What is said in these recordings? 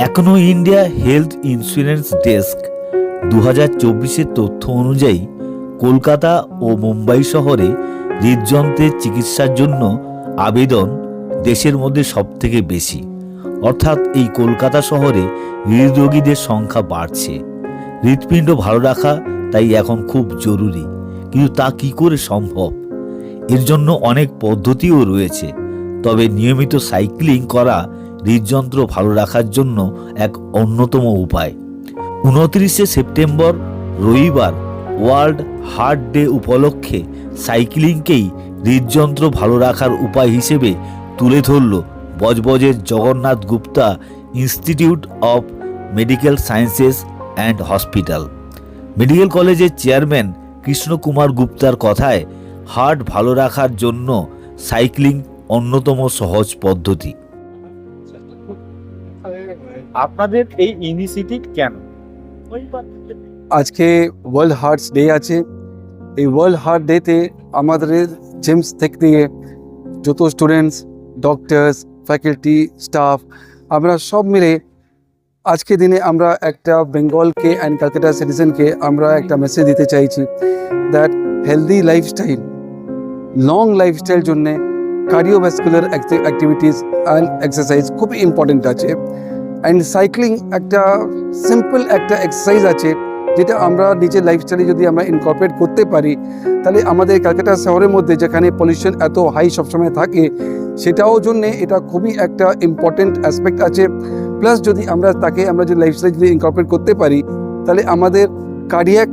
এখনো India health insurance desk 2024-এর তথ্য অনুযায়ী কলকাতা ও মুম্বাই শহরে হৃদযন্ত্রের চিকিৎসার জন্য আবেদন দেশের মধ্যে সবথেকে বেশি। অর্থাৎ এই কলকাতা শহরে হৃদরোগীদের সংখ্যা বাড়ছে। হৃৎপিণ্ড ভালো রাখা তাই এখন খুব জরুরি, কিন্তু তা কি করে সম্ভব? এর জন্য অনেক পদ্ধতিও রয়েছে, তবে নিয়মিত সাইক্লিং করা হৃদযন্ত্র ভালো রাখার জন্য এক অন্যতম উপায়। 29শে সেপ্টেম্বর রবিবার ওয়ার্ল্ড হার্ট ডে উপলক্ষে সাইক্লিংকেই হৃদযন্ত্র ভালো রাখার উপায় হিসেবে তুলে ধরল বজবজের Jagannath Gupta Institute of Medical Sciences and Hospital. Medical কলেজের চেয়ারম্যান কৃষ্ণ কুমার গুপ্তার কথায়, হার্ট ভালো রাখার জন্য সাইক্লিং অন্যতম সহজ পদ্ধতি। আপনাদের এই ইনিশিয়েটিভ কেন? আজকে ওয়ার্ল্ড হার্টস ডে আছে। এই ওয়ার্ল্ড হার্ট ডেতে আমাদের জিমস থেকে যত স্টুডেন্টস, ডক্টরস, ফ্যাকাল্টি, স্টাফ, আমরা সব মিলে আজকে দিনে আমরা একটা বেঙ্গলকে অ্যান্ড ক্যালকাটা সিটিজেনকে আমরা একটা মেসেজ দিতে চাইছি that healthy lifestyle, long lifestyle জন্যে কার্ডিওভাস্কুলার অ্যাক্টিভিটিস অ্যান্ড এক্সারসাইজ খুবই ইম্পর্টেন্ট আছে। অ্যান্ড সাইক্লিং একটা সিম্পল একটা এক্সারসাইজ আছে যেটা আমরা নিজের লাইফস্টাইলে যদি আমরা ইনকর্পোরেট করতে পারি, তাহলে আমাদের ক্যালকাটা শহরের মধ্যে যেখানে পলিউশন এত হাই সবসময় থাকে, সেটাও জন্যে এটা খুবই একটা ইম্পর্টেন্ট অ্যাসপেক্ট আছে। প্লাস যদি আমরা যদি লাইফস্টাইল যদি ইনকর্পোরেট করতে পারি, তাহলে আমাদের কার্ডিয়াক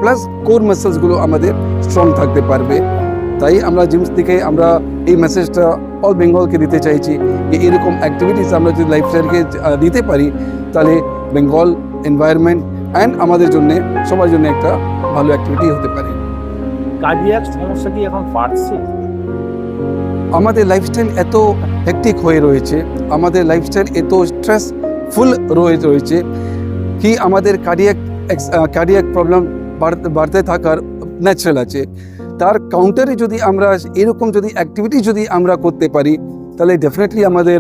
প্লাস কোর মাসেলসগুলো আমাদের স্ট্রং থাকতে পারবে। তাই আমরা জিমস থেকে আমরা এই মেসেজটা অল বেঙ্গলকে দিতে চাইছি যে এরকম অ্যাক্টিভিটিস আমরা যদি লাইফস্টাইলকে দিতে পারি, তাহলে বেঙ্গল এনভায়রনমেন্ট অ্যান্ড আমাদের জন্য সবার জন্য একটা ভালো অ্যাক্টিভিটি হতে পারে। কার্ডিয়াক সমস্যা কি এখন বাড়ছে? আমাদের লাইফস্টাইল এত হেক্টিক হয়ে রয়েছে, আমাদের লাইফস্টাইল এত স্ট্রেসফুল রয়েছে কি আমাদের কার্ডিয়াক প্রবলেম বাড়তে থাকার ন্যাচারাল আছে। তার কাউন্টারে যদি আমরা এরকম যদি অ্যাক্টিভিটি যদি আমরা করতে পারি, তাহলে ডেফিনেটলি আমাদের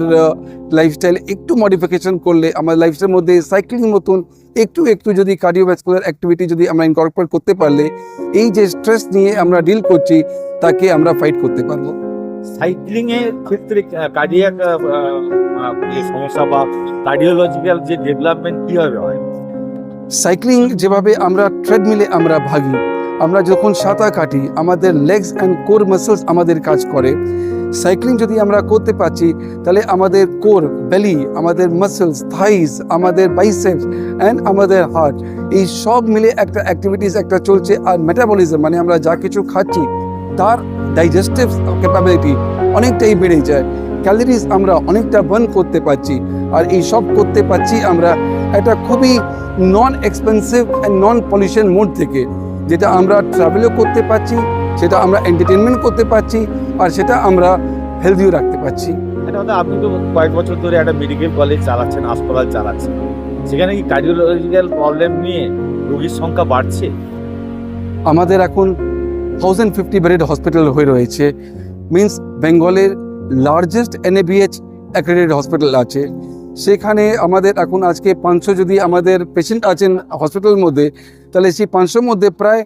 লাইফস্টাইল একটু মডিফিকেশন করলে, আমাদের লাইফস্টাইলের মধ্যে সাইক্লিং মতন একটু যদি কার্ডিওভাস্কুলার অ্যাক্টিভিটি যদি আমরা ইনকর্পোরেট করতে পারলে, এই যে স্ট্রেস নিয়ে আমরা ডিল করছি তাকে আমরা ফাইট করতে পারবো। সাইক্লিং এর ক্ষেত্রে কার্ডিয়াক সমস্যা বা কার্ডিওলজিক্যাল যে ডেভেলপমেন্ট কিভাবে হয়? সাইক্লিং যেভাবে আমরা ট্রেডমিলে আমরা ভাগি, আমরা যখন সাঁতার কাটি, আমাদের লেগস অ্যান্ড কোর মাসেলস আমাদের কাজ করে। সাইক্লিং যদি আমরা করতে পারছি, তাহলে আমাদের কোর, বেলি, আমাদের মাসেলস, থাইস, আমাদের বাইসেপস অ্যান্ড আমাদের হার্ট, এই সব মিলে একটা অ্যাক্টিভিটিস একটা চলছে। আর মেটাবলিজম মানে আমরা যা কিছু খাচ্ছি তার ডাইজেস্টিভ ক্যাপাবিলিটি অনেকটাই বেড়ে যায়। ক্যালোরিজ আমরা অনেকটা বার্ন করতে পারছি। আর এই সব করতে পারছি আমরা একটা খুবই non expensive and non pollution mode থেকে, যেটা আমরা ট্রাভেলও করতে পারছি, সেটা আমরা এন্টারটেনমেন্ট করতে পারছি, আর সেটা আমরা হেলদিও রাখতে পারছি। আপনি তো কয়েক বছর ধরে একটা মেডিকেল কলেজ চালাচ্ছেন, হাসপাতাল চালাচ্ছেন, সেখানে কি কার্ডিওলজিক্যাল প্রবলেম নিয়ে রোগীর সংখ্যা বাড়ছে? আমাদের এখন 1050 বেডেড হসপিটাল হয়ে রয়েছে। মিনস বেঙ্গলের লার্জেস্ট NABH অ্যাক্রেডিটেড হসপিটাল আছে। সেখানে আমাদের এখন আজকে 500 যদি আমাদের পেশেন্ট আছেন হসপিটালের মধ্যে, তাহলে সেই 500 মধ্যে প্রায়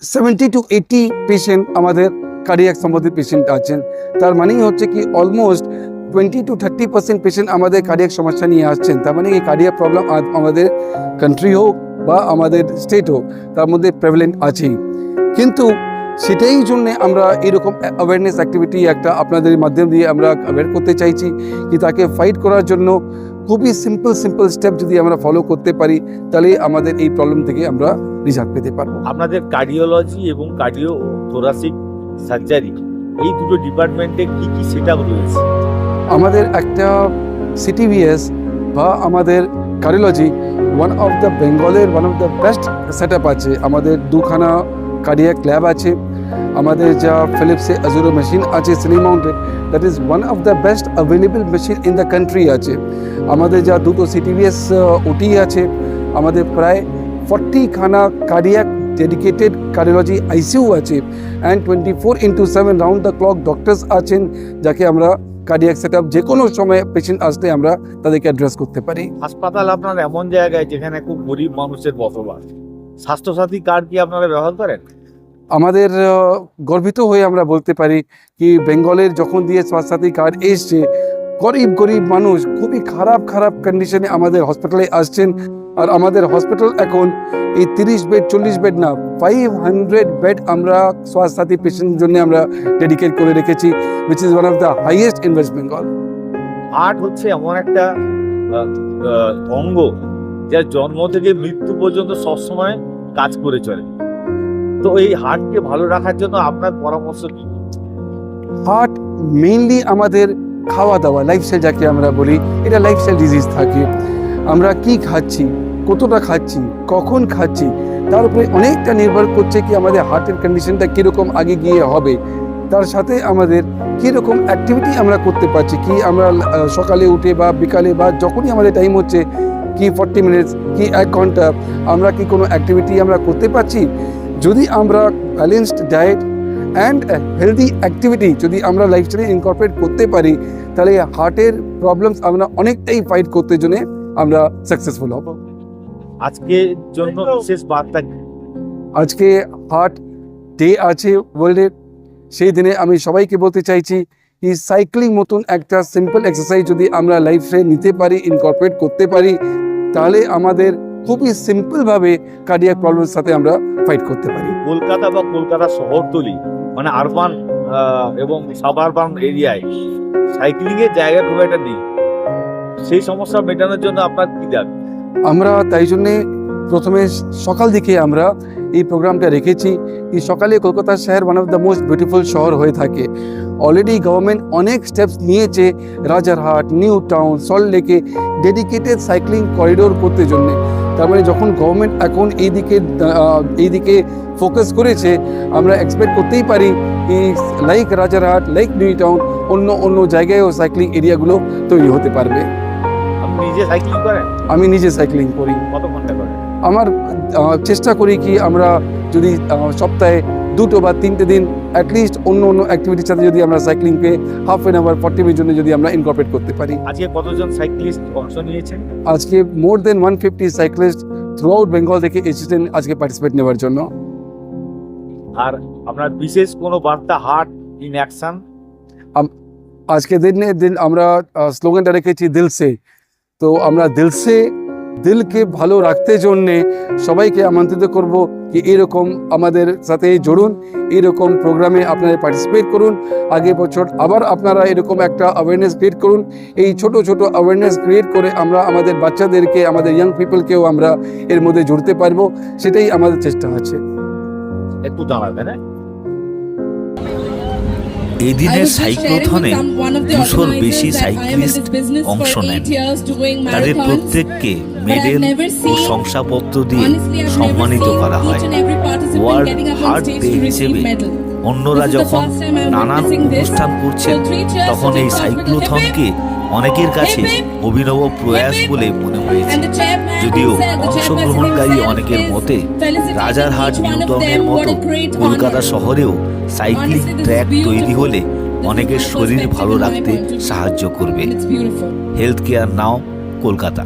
70 to 80 পেশেন্ট আমাদের কার্ডিয়াক সম্বন্ধিত পেশেন্ট আছেন। তার মানেই হচ্ছে কি অলমোস্ট 20 to 30% পেশেন্ট আমাদের কার্ডিয়াক সমস্যা নিয়ে আসছেন। তার মানে এই কার্ডিয়াক প্রবলেম আমাদের কান্ট্রি হোক বা আমাদের স্টেট হোক, তার মধ্যে প্রেভেলেন্ট আছেই। কিন্তু সেটাই জন্যে আমরা এরকম অ্যাওয়ারনেস অ্যাক্টিভিটি একটা আপনাদের মাধ্যম দিয়ে আমরা অ্যাওয়ার করতে চাইছি কি তাকে ফাইট করার জন্য খুবই সিম্পল স্টেপ যদি আমরা ফলো করতে পারি, তাহলে আমাদের এই প্রবলেম থেকে আমরা রিজাল্ট পেতে পারবো। আপনাদের কার্ডিওলজি এবং কার্ডিও থোরাসিক সার্জারি এই দুটো ডিপার্টমেন্টে কি কি সেটআপ রয়েছে? আমাদের একটা CTVS বা আমাদের cardiology one of the best setup আছে। আমাদের দুখানা কার্ডিয়াক ল্যাব আছে, আমাদের যা ফিলিপসে অ্যাজুরো মেশিন আছে ceiling mounted, that is one of the best available machine in the country আছে। আমাদের যা দুটো CTVS OT আছে, আমাদের প্রায় 40 খানা কার্ডিয়াক ডেডিকেটেড কার্ডিওলজি ICU আছে, and 24/7 round the clock doctors আছেন, যাকে আমরা কার্ডিয়াক সেট আপ, যে কোনো সময় পেশেন্ট আসলে আমরা তাদেরকে অ্যাড্রেস করতে পারি। হাসপাতাল আপনার এমন জায়গায় যেখানে খুব গরিব মানুষের বসবাস, স্বাস্থ্যসাথী কার্ড কি আপনারা ব্যবহার করেন? আমাদের গর্বিত হয়ে আমরা বলতে পারি কি বেঙ্গলের যখন দিয়ে স্বাস্থ্যসাথী কার্ড এসছে, গরিব মানুষ খুবই খারাপ কন্ডিশনে আমাদের হসপিটালে আসছেন। আর আমাদের হসপিটাল এখন এই 30 বেড 40 বেড না, 500 বেড আমরা স্বাস্থ্যসাথী পেশেন্টের জন্য আমরা ডেডিকেট করে রেখেছি, which is one of the highest in West Bengal. Heart হচ্ছে এমন একটা অঙ্গ যার জন্ম থেকে মৃত্যু পর্যন্ত সবসময় কাজ করে চলে। তো এই হার্টকে ভালো রাখার জন্য আপনার পরামর্শ কি? হার্ট মেইনলি আমাদের খাওয়া দাওয়া, লাইফস্টাইল যাকে আমরা বলি, এটা লাইফস্টাইল ডিজিজ থাকে। আমরা কি খাচ্ছি, কতটা খাচ্ছি, কখন খাচ্ছি, তার উপরে অনেকটা নির্ভর করছে কি আমাদের হার্টের কন্ডিশনটা কীরকম আগে গিয়ে হবে। তার সাথে আমাদের কীরকম অ্যাক্টিভিটি আমরা করতে পারছি, কি আমরা সকালে উঠে বা বিকালে বা যখনই আমাদের টাইম হচ্ছে, কি 40 মিনিটস কি 1 ঘন্টা আমরা কি কোনো অ্যাক্টিভিটি আমরা করতে পারছি। যদি আমরা balanced diet and healthy activity যদি আমরা লাইফস্টাইলে ইনকর্পোরেট করতে পারি, তাহলে হার্টের প্রবলেমস আমরা অনেকটাই ফাইট করতে জন্য আমরা সাকসেসফুল হব। আজকের জন্য বিশেষ বার্তা কি? আজকে হার্ট ডে আছে ওয়ার্ল্ডের, সেই দিনে আমি সবাইকে বলতে চাইছি কি সাইক্লিং মতন একটা সিম্পল এক্সারসাইজ যদি আমরা লাইফে নিতে পারি, ইনকর্পোরেট করতে পারি, তাহলে আমাদের খুবই সিম্পলভাবে কার্ডিয়াক প্রবলেমের সাথে আমরা ফাইট করতে পারি। কলকাতা বা কলকাতা শহরতলি মানে আরবান এবং সাবারবান এরিয়ায় সাইক্লিং এর জায়গা খুব একটা নেই, সেই সমস্যা মেটানোর জন্য আপনার কি দাবি? আমরা তাই জন্যে প্রথমে সকাল দিকে আমরা এই প্রোগ্রামটা রেখেছি। এই সকালে কলকাতা শহর one of the most beautiful শহর হয়ে থাকে। অলরেডি গভর্নমেন্ট অনেক স্টেপস নিয়েছে রাজারহাট, নিউ টাউন, সল্ট লেকে ডেডিকেটেড সাইক্লিং করিডোর করতে জন্য। তার মানে যখন গভর্নমেন্ট এখন এইদিকে ফোকাস করেছে, আমরা এক্সপেক্ট করতেই পারি কি like Rajarhat, like new town, অন্য জায়গায়ও সাইক্লিং এরিয়াগুলো তৈরি হতে পারবে। আপনি নিজে সাইক্লিং করেন? আমি নিজে সাইক্লিং করি। কত ঘন্টা করেন? আমার চেষ্টা করি কি আমরা যদি সপ্তাহে 2 বা 3 দিন অ্যাটলিস্ট অন্য অ্যাক্টিভিটির সাথে যদি আমরা সাইক্লিংকে হাফ অ্যান আওয়ার 40 মিনিট জন্য যদি আমরা ইনকর্পোরেট করতে পারি। আজকে কতজন সাইক্লিস্ট অংশ নিয়েছেন? আজকে মোর দেন 150 সাইক্লিস্ট থ্রু আউট বেঙ্গল থেকে এসেছেন আজকে পার্টিসিপেট নেওয়ার জন্য। আর আপনার বিশেষ কোনো বার্তা হার্ট ইন অ্যাকশন? আজকে দিন আমরা স্লোগানটা রেখেছি দিল সে। তো আমরা দিলকে ভালো রাখতে জন্যে সবাইকে আমন্ত্রিত করব কি এরকম আমাদের সাথে জড়ুন, এরকম প্রোগ্রামে আপনারা পার্টিসিপেট করুন। আগের বছর আবার আপনারা এরকম একটা অ্যাওয়ারনেস ক্রিয়েট করুন। এই ছোট অ্যাওয়ারনেস ক্রিয়েট করে আমরা আমাদের বাচ্চাদেরকে, আমাদের ইয়াং পিপলকেও আমরা এর মধ্যে জড়তে পারবো, সেটাই আমাদের চেষ্টা আছে। একটু দাঁড়াবেন। এদিনের সাইক্লোথনে 200-র বেশি সাইক্লিস্ট অংশ নেন। তাদের প্রত্যেককে মেডেল ও শংসাপত্র দিয়ে সম্মানিত করা হয়। ওয়ার্ল্ড হার্ট ডে হিসেবে অন্যরা যখন নানান অনুষ্ঠান করছেন, তখন এই সাইক্লোথনকে অনেকের কাছে অভিনব প্রয়াস বলে মনে হয়েছে। যদিও অংশগ্রহণকারী অনেকের মতে রাজারহাট, নিউটাউনের মতো কলকাতা শহরেও সাইক্লিং ট্র্যাক তৈরি হলে অনেকের শরীর ভালো রাখতে সাহায্য করবে। হেলথ কেয়ার নাও, কলকাতা।